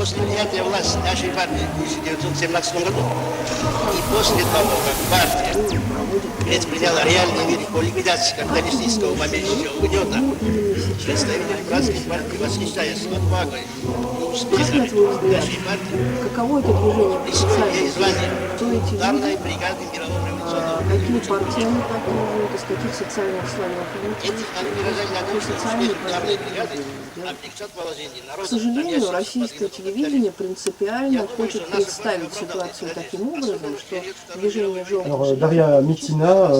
после принятия власти нашей партии в 1917 году и после того, как партия предприняла реальные меры по ликвидации капиталистического мамельческого гнета, представители братской партии, восхищаясь отвагой и успехами нашей партии, Каково это движение присвоили ей звание кто эти люди, главной бригады мирового революционного какие партии они поддерживают, из каких социальных слоев они Эти выражения о том, что успехи главной бригады облегчат положение К народа, сожалению, трудящихся российское под телевидение принципиально хочет представить ситуацию таким образом, что движение Alors, «Желтый Daria Mitina,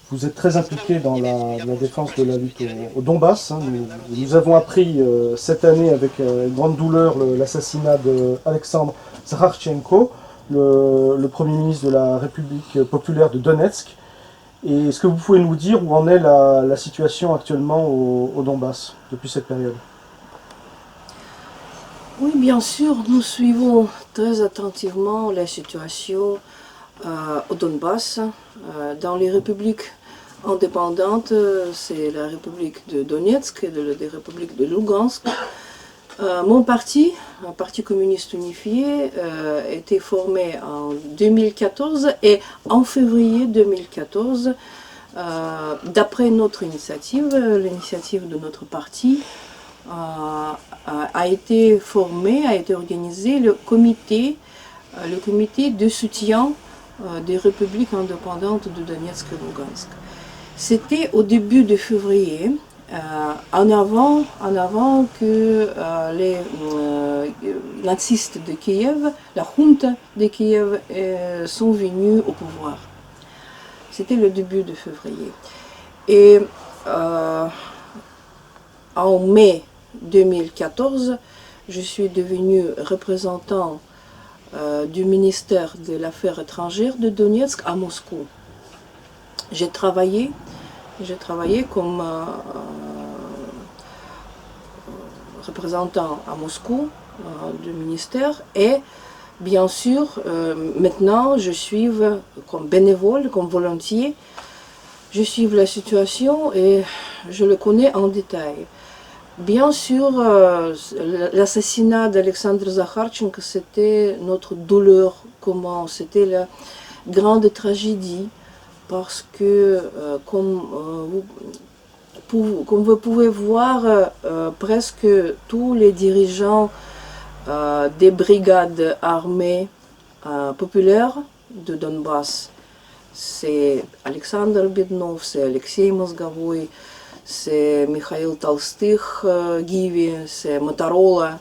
vous êtes très impliquée dans la défense de la lutte au Donbass. Hein. Nous avons appris cette année avec grande douleur l'assassinat d'Alexandre Zakharchenko, le Premier ministre de la République populaire de Donetsk. Et est-ce que vous pouvez nous dire où en est la situation actuellement au Donbass depuis cette période? Oui, bien sûr, nous suivons très attentivement la situation au Donbass. Dans les républiques indépendantes, c'est la République de Donetsk et la République de Lugansk. Mon parti, un parti communiste unifié, a été formé en 2014 et en février 2014, d'après notre initiative, l'initiative de notre parti, a été formé, a été organisé le comité de soutien des républiques indépendantes de Donetsk et Lugansk. C'était au début de février, en avant que les nazistes de Kiev, la junta de Kiev, sont venus au pouvoir. C'était le début de février. Et en mai 2014, je suis devenu représentant du ministère de l'Affaires étrangères de Donetsk à Moscou. J'ai travaillé comme représentant à Moscou du ministère et bien sûr maintenant je suis comme bénévole, comme volontiers, je suis la situation et je le connais en détail. Bien sûr, l'assassinat d'Alexandre Zakharchenko, c'était notre douleur, c'était la grande tragédie, parce que, comme vous pouvez voir, presque tous les dirigeants des brigades armées populaires de Donbass, c'est Alexander Bednov, c'est Alexei Mozgovoy, c'est Mikhail Толстых, Givi, c'est Motorola,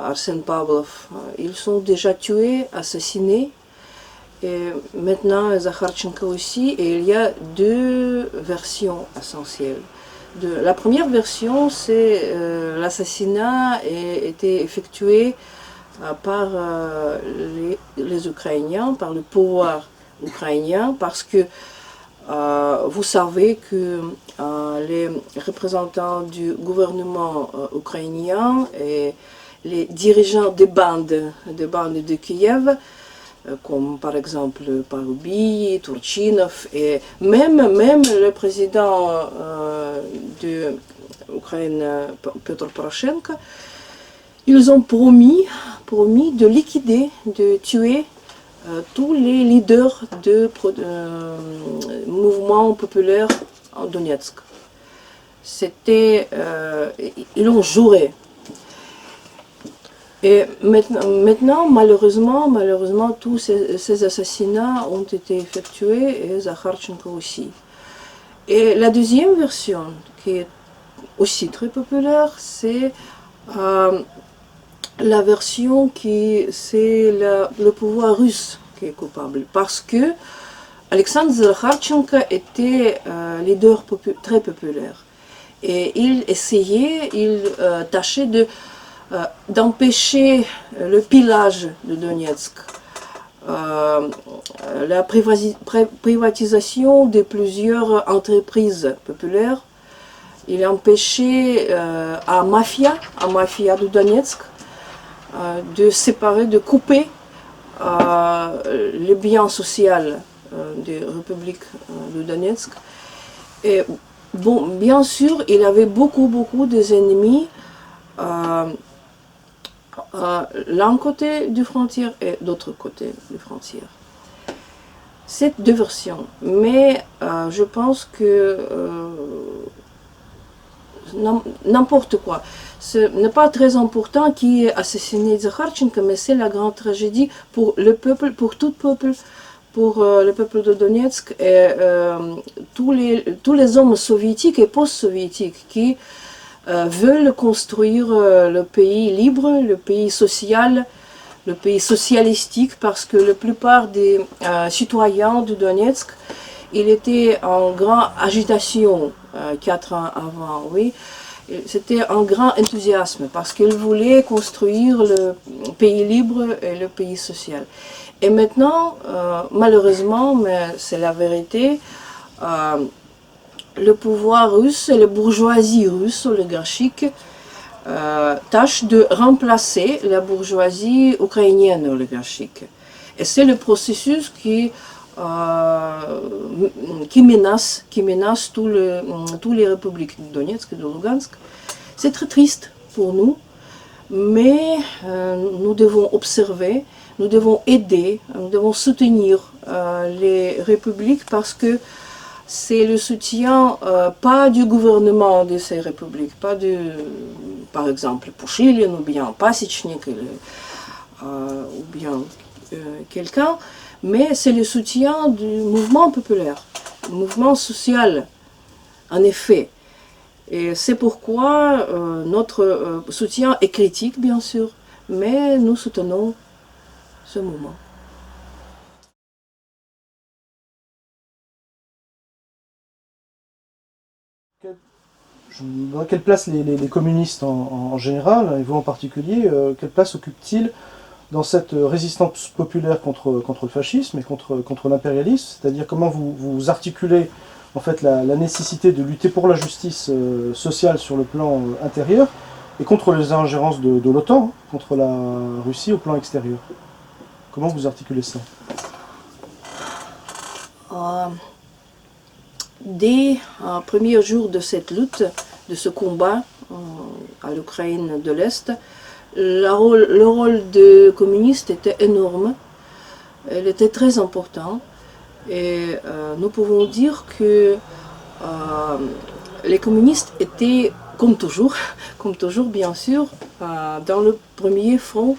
Arsène Pavlov. Ils sont déjà tués, assassinés. Et maintenant, Zakharchenko aussi. Et il y a deux versions essentielles. La première version, c'est l'assassinat a été effectué par les Ukrainiens, par le pouvoir ukrainien, parce que vous savez que les représentants du gouvernement ukrainien et les dirigeants des bandes de Kiev, comme par exemple Parubi, Turchinov et même le président de l'Ukraine, Petro Poroshenko, ils ont promis de liquider, de tuer tous les leaders de mouvements populaires en Donetsk. Ils ont juré. Et maintenant, malheureusement, tous ces assassinats ont été effectués, et Zakharchenko aussi. Et la deuxième version, qui est aussi très populaire, c'est la version c'est le pouvoir russe qui est coupable. Parce que Alexandre Zakharchenko était un leader très populaire. Et il tâchait d'empêcher le pillage de Donetsk, la privatisation de plusieurs entreprises populaires. Il empêchait à mafia de Donetsk de séparer, de couper les biens sociaux des républiques de Donetsk. Et bon, bien sûr, il avait beaucoup d'ennemis l'un côté du frontière et l'autre côté du frontière. C'est deux versions, mais je pense que n'importe quoi. Ce n'est pas très important qui est assassiné Zakharchenko, mais c'est la grande tragédie pour le peuple, pour tout peuple, pour le peuple de Donetsk et tous les hommes soviétiques et post-soviétiques qui veulent construire le pays libre, le pays social, le pays socialistique, parce que la plupart des citoyens de Donetsk, ils étaient en grande agitation 4 ans avant, oui. C'était un grand enthousiasme parce qu'ils voulaient construire le pays libre et le pays social. Et maintenant, malheureusement, mais c'est la vérité, le pouvoir russe et la bourgeoisie russe oligarchique tâchent de remplacer la bourgeoisie ukrainienne oligarchique. Et c'est le processus qui menace toutes les républiques de Donetsk et de Lugansk. C'est très triste pour nous, mais nous devons observer, nous devons aider, nous devons soutenir les républiques parce que c'est le soutien pas du gouvernement de ces républiques, pas de, par exemple, Pushilin ou bien Pasechnik ou bien quelqu'un, mais c'est le soutien du mouvement populaire, du mouvement social, en effet. Et c'est pourquoi notre soutien est critique, bien sûr, mais nous soutenons ce mouvement. Dans quelle place les communistes en général, et vous en particulier, quelle place occupent-ils dans cette résistance populaire contre le fascisme et contre l'impérialisme? C'est-à-dire comment vous articulez en fait la nécessité de lutter pour la justice sociale sur le plan intérieur et contre les ingérences de l'OTAN, contre la Russie au plan extérieur? Comment vous articulez ça? Dès le premier jour de cette lutte, de ce combat à l'Ukraine de l'Est, le rôle des communistes était énorme, il était très important. Et nous pouvons dire que les communistes étaient, comme toujours bien sûr, dans le premier front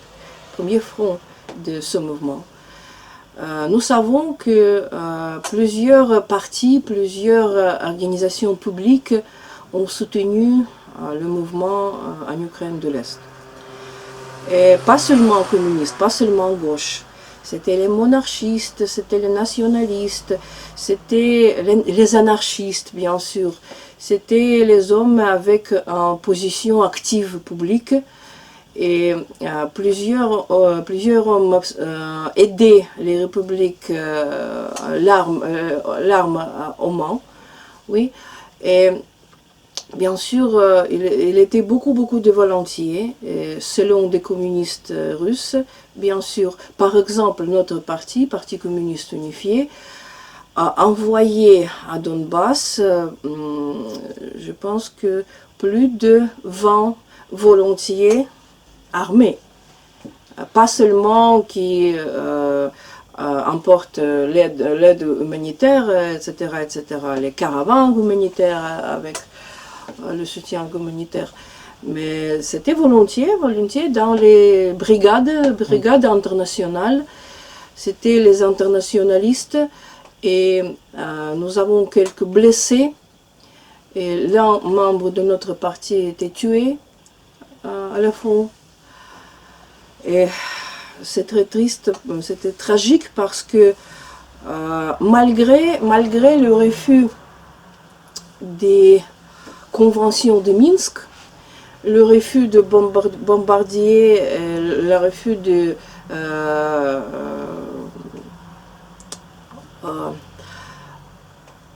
de ce mouvement. Nous savons que plusieurs partis, plusieurs organisations publiques ont soutenu le mouvement en Ukraine de l'Est. Et pas seulement communistes, pas seulement gauche. C'était les monarchistes, c'était les nationalistes, c'était les anarchistes, bien sûr. C'était les hommes avec une position active publique. Et plusieurs hommes aidaient les républiques l'arme aux mains. Oui. Et bien sûr, il était beaucoup de volontiers, selon des communistes russes. Bien sûr, par exemple, notre parti, Parti communiste unifié, a envoyé à Donbass, je pense que plus de 20 volontiers armés. Pas seulement qui emportent l'aide humanitaire, etc., les caravanes humanitaires avec le soutien humanitaire. Mais c'était volontiers dans les brigades internationales. C'était les internationalistes et nous avons quelques blessés. Et l'un membre de notre parti a été tué à la front. Et c'est très triste, c'était tragique parce que malgré le refus des conventions de Minsk, le refus de bombardier, le refus de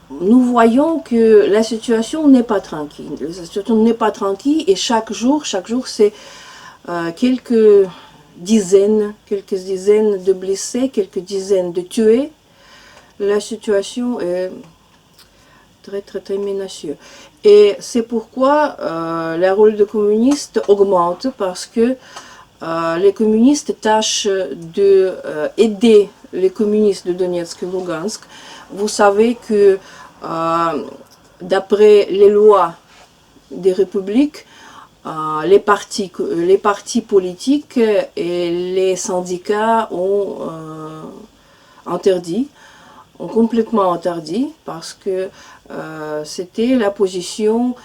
nous voyons que la situation n'est pas tranquille. La situation n'est pas tranquille et chaque jour c'est quelques dizaines de blessés, quelques dizaines de tués. La situation est très menacieuse. Et c'est pourquoi le rôle des communistes augmente, parce que les communistes tâchent d'aider les communistes de Donetsk et Lugansk. Vous savez que d'après les lois des républiques, les partis politiques et les syndicats ont complètement interdit, parce que c'était la position,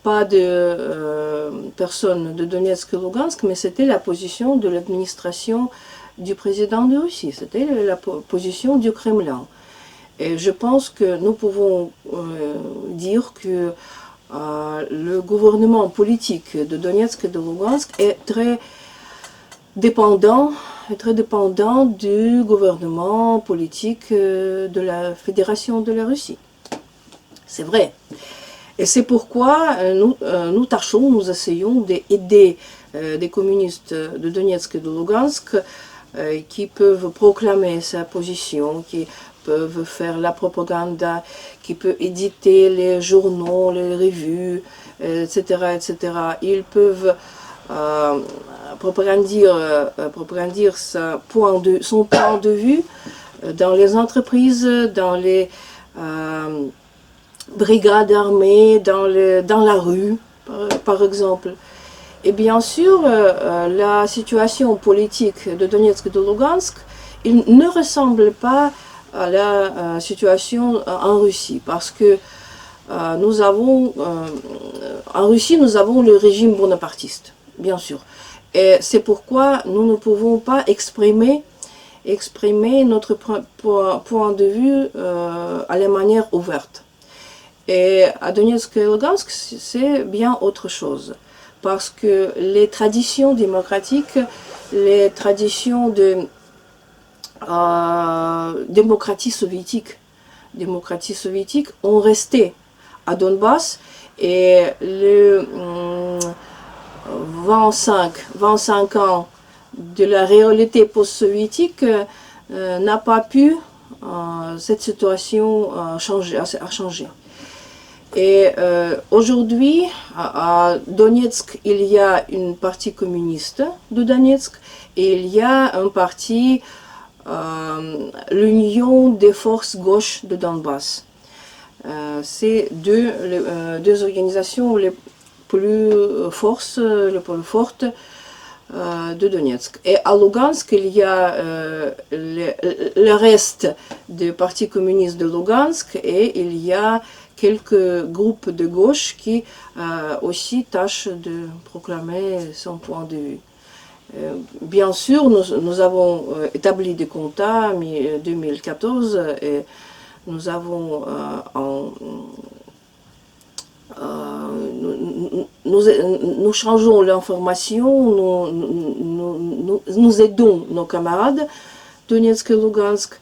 pas de personnes de Donetsk et Lugansk, mais c'était la position de l'administration du président de Russie, c'était la position du Kremlin. Et je pense que nous pouvons dire que le gouvernement politique de Donetsk et de Lugansk est très dépendant du gouvernement politique de la Fédération de la Russie. C'est vrai. Et c'est pourquoi nous essayons d'aider des communistes de Donetsk et de Lugansk qui peuvent proclamer sa position, qui peuvent faire la propagande, qui peuvent éditer les journaux, les revues, etc., etc. Ils peuvent propagandir son point de vue dans les entreprises, dans les brigades armées, dans la rue, par exemple. Et bien sûr, la situation politique de Donetsk et de Lugansk, il ne ressemble pas à la situation en Russie, parce que en Russie, nous avons le régime bonapartiste, bien sûr. Et c'est pourquoi nous ne pouvons pas exprimer notre point de vue à la manière ouverte. Et à Donetsk et Lugansk, c'est bien autre chose, parce que les traditions démocratiques, les traditions de démocratie soviétique ont resté à Donbass, et le 25 ans de la réalité post-soviétique n'a pas pu cette situation a changé. Et aujourd'hui, à Donetsk, il y a une partie communiste de Donetsk, et il y a un parti, l'Union des forces gauches de Donbass. C'est deux organisations les plus fortes de Donetsk. Et à Lugansk, il y a le reste des partis communistes de Lugansk, et il y a quelques groupes de gauche qui aussi tâchent de proclamer son point de vue. Bien sûr, nous avons établi des contacts en 2014, et nous avons nous changeons l'information, nous aidons nos camarades Donetsk et Lugansk,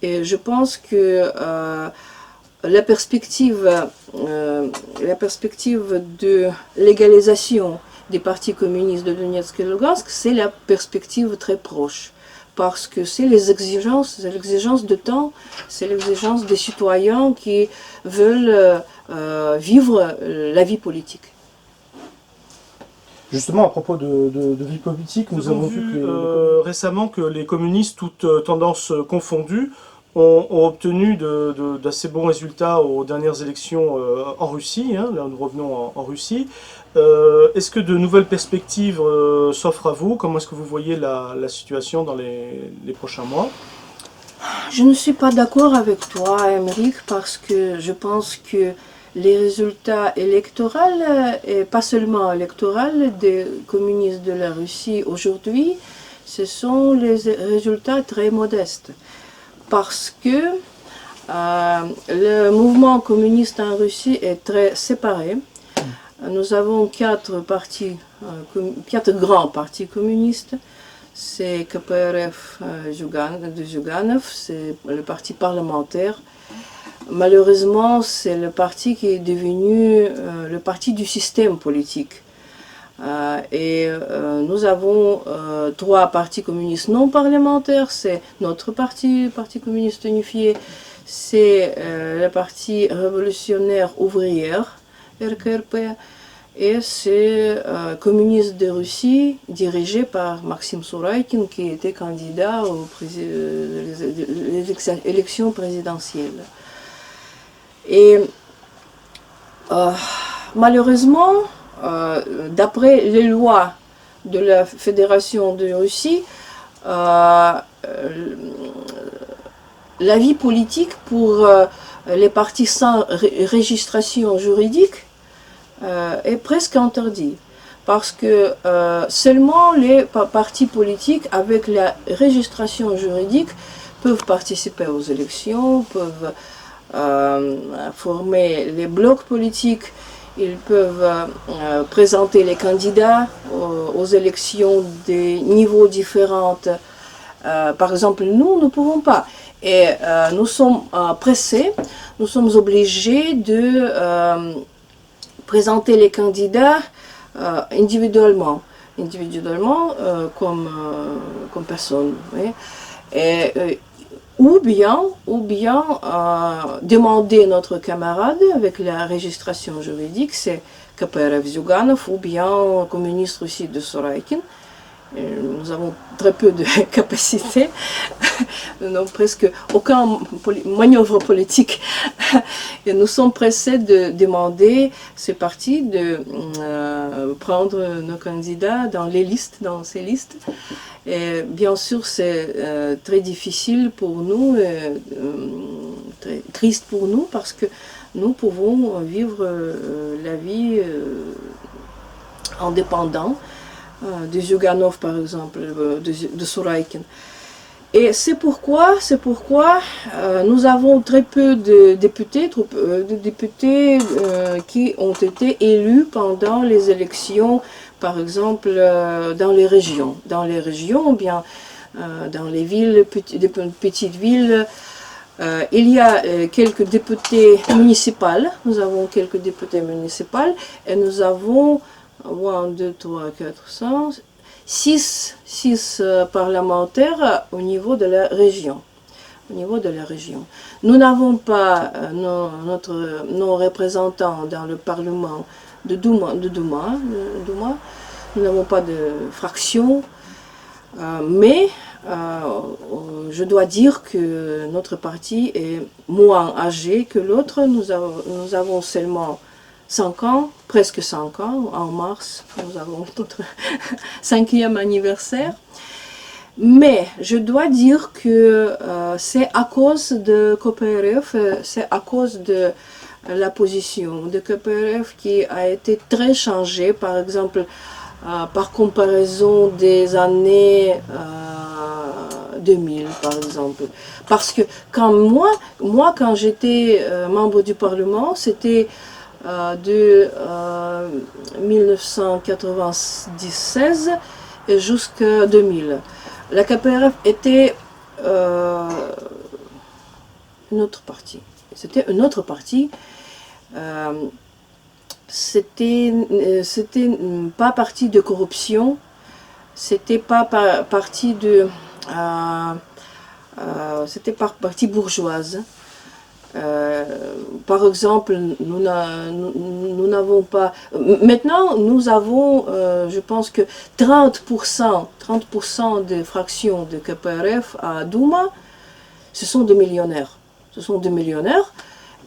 et je pense que la perspective de légalisation des partis communistes de Donetsk et Lugansk, c'est la perspective très proche, parce que c'est l'exigence de temps, c'est l'exigence des citoyens qui veulent vivre la vie politique. Justement, à propos de vie politique, nous avons vu que récemment que les communistes, toutes tendances confondues, ont obtenu d'assez bons résultats aux dernières élections en Russie. Hein, là, nous revenons en Russie. Est-ce que de nouvelles perspectives s'offrent à vous? Comment est-ce que vous voyez la situation dans les prochains mois? Je ne suis pas d'accord avec toi, Émeric, parce que je pense que les résultats électoraux, et pas seulement électoraux, des communistes de la Russie aujourd'hui, ce sont les résultats très modestes. Parce que le mouvement communiste en Russie est très séparé. Nous avons quatre grands partis communistes. C'est KPRF de Zyuganov, c'est le parti parlementaire. Malheureusement, c'est le parti qui est devenu le parti du système politique. Nous avons trois partis communistes non parlementaires. C'est notre parti communiste unifié, c'est le parti révolutionnaire ouvrière, RKRP, et c'est communiste de Russie dirigé par Maxime Souraïkin qui était candidat aux élections présidentielles. Et malheureusement, d'après les lois de la Fédération de Russie, la vie politique pour les partis sans registration juridique est presque interdite. Parce que seulement les partis politiques avec la registration juridique peuvent participer aux élections, peuvent former les blocs politiques, ils peuvent présenter les candidats aux élections des niveaux différents. Par exemple, nous ne pouvons pas. Et nous sommes pressés, nous sommes obligés de présenter les candidats individuellement comme personne. Oui. Et, ou bien demander notre camarade avec la registration juridique, c'est KPRF Zyuganov ou bien communiste aussi de Souraïkin. Nous avons très peu de capacité, nous n'avons presque aucun manœuvre politique. Et nous sommes pressés de demander ces partis de prendre nos candidats dans ces listes. Et bien sûr, c'est très difficile pour nous, très triste pour nous, parce que nous pouvons vivre la vie indépendante. De Zyuganov par exemple, de Souraïkin. Et c'est pourquoi nous avons très peu de députés, qui ont été élus pendant les élections, par exemple dans les régions. Dans les régions, ou bien dans les villes, des petites villes, il y a quelques députés municipaux, nous avons quelques députés municipaux, et nous avons 1, 2, 3, 4, 5, 6 parlementaires au niveau de la région. Nous n'avons pas nos représentants dans le Parlement de Douma. Nous n'avons pas de fraction, mais je dois dire que notre parti est moins âgé que l'autre. Nous avons seulement 5 ans, presque 5 ans, en mars, nous avons notre 5e anniversaire. Mais je dois dire que c'est à cause de KPRF, c'est à cause de la position de KPRF qui a été très changée, par exemple, par comparaison des années 2000, par exemple. Parce que quand quand j'étais membre du Parlement, c'était de 1996 jusqu'à 2000. La KPRF était une autre partie. C'était une autre partie. C'était pas partie de corruption. C'était pas partie de. C'était pas partie bourgeoise. Par exemple, nous n'avons pas... Maintenant, nous avons, je pense que 30% des fractions de KPRF à Douma, ce sont des millionnaires.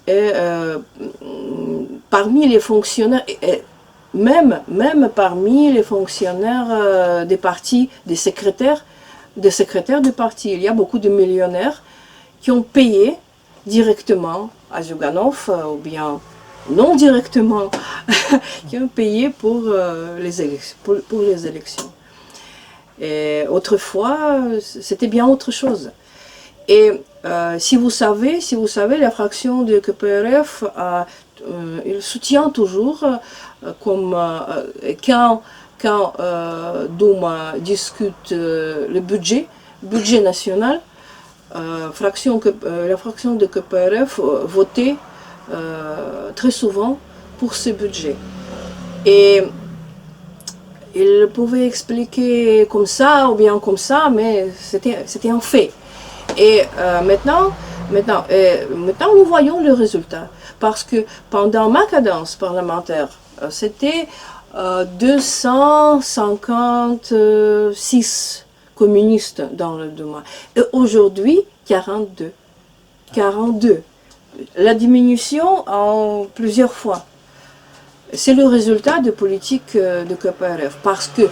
Et parmi les fonctionnaires, même parmi les fonctionnaires des partis, des secrétaires du parti, il y a beaucoup de millionnaires qui ont payé directement à Zyuganov ou bien non directement qui ont payé pour les élections. Et autrefois, c'était bien autre chose. Et si vous savez, la fraction de KPRF, il soutient toujours, comme quand Douma discute le budget national, la fraction de KPRF votait très souvent pour ce budget. Et il pouvait expliquer comme ça ou bien comme ça, mais c'était un fait. Et maintenant, Maintenant, nous voyons le résultat. Parce que pendant ma cadence parlementaire, c'était 256 communistes dans le Douma. Et aujourd'hui, 42. 42. La diminution en plusieurs fois. C'est le résultat de politique de KPRF. Parce que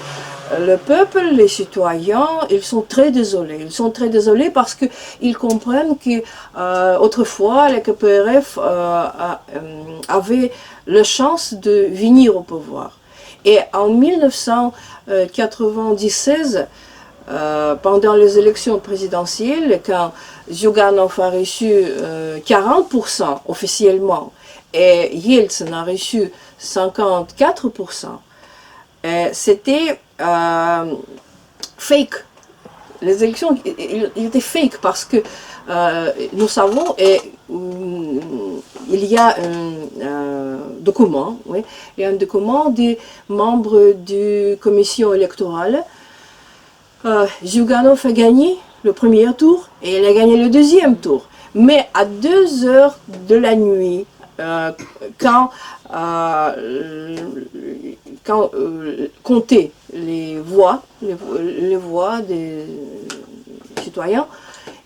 le peuple, les citoyens, ils sont très désolés. Ils sont très désolés parce qu'ils comprennent que autrefois, la KPRF avait la chance de venir au pouvoir. Et en 1996, pendant les élections présidentielles, quand Zyuganov a reçu 40% officiellement et Yeltsin a reçu 54%, c'était fake. Les élections étaient fake parce que nous savons, et il y a un document, oui, il y a un document des membres de la commission électorale. Zyuganov a gagné le premier tour et il a gagné le deuxième tour. Mais à 2 heures de la nuit, quand compter les voix des citoyens,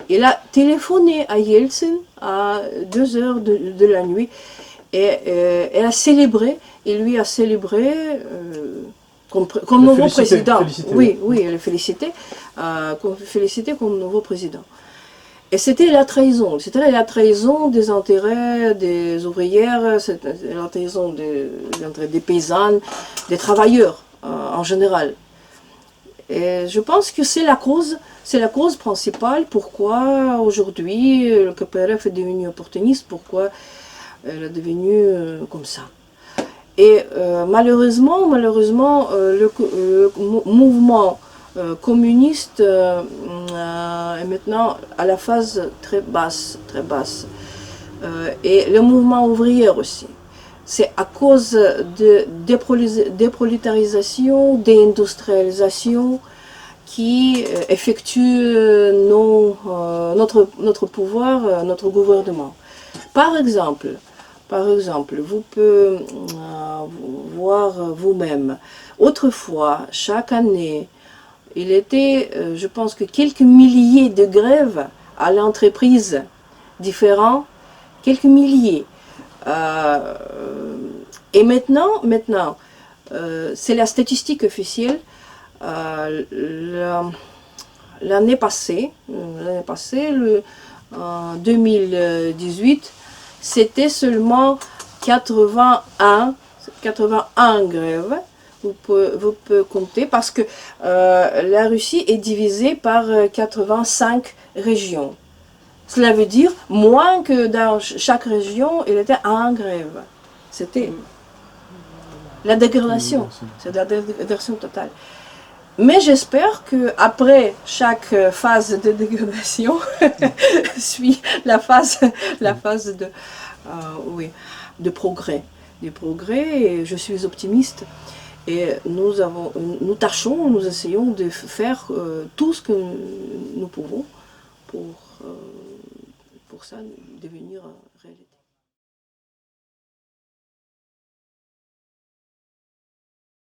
il a téléphoné à Yeltsin à 2 heures de la nuit et elle a célébré, il lui a célébré comme nouveau président. Oui, elle a félicité comme nouveau président. Et c'était la trahison des intérêts des ouvrières, c'était la trahison des intérêts des paysannes, des travailleurs en général. Et je pense que c'est la cause principale pourquoi aujourd'hui le KPRF est devenu opportuniste, pourquoi elle est devenue comme ça. Et malheureusement, le mouvement communiste est maintenant à la phase très basse. Et le mouvement ouvrier aussi. C'est à cause de déprolétarisation, déindustrialisation qui effectue notre pouvoir, notre gouvernement. Par exemple, vous pouvez voir vous-même, autrefois, chaque année, il était, je pense que quelques milliers de grèves à l'entreprise différentes, quelques milliers. Et maintenant, c'est la statistique officielle. L'année passée, en 2018, c'était seulement 81 grèves. Vous pouvez compter parce que la Russie est divisée par 85 régions. Cela veut dire moins que dans chaque région, il était en grève. C'était la dégradation. C'est la dégradation totale. Mais j'espère qu'après chaque phase de dégradation, suit la phase de progrès. Et je suis optimiste. Et nous essayons de faire tout ce que nous pouvons pour ça devenir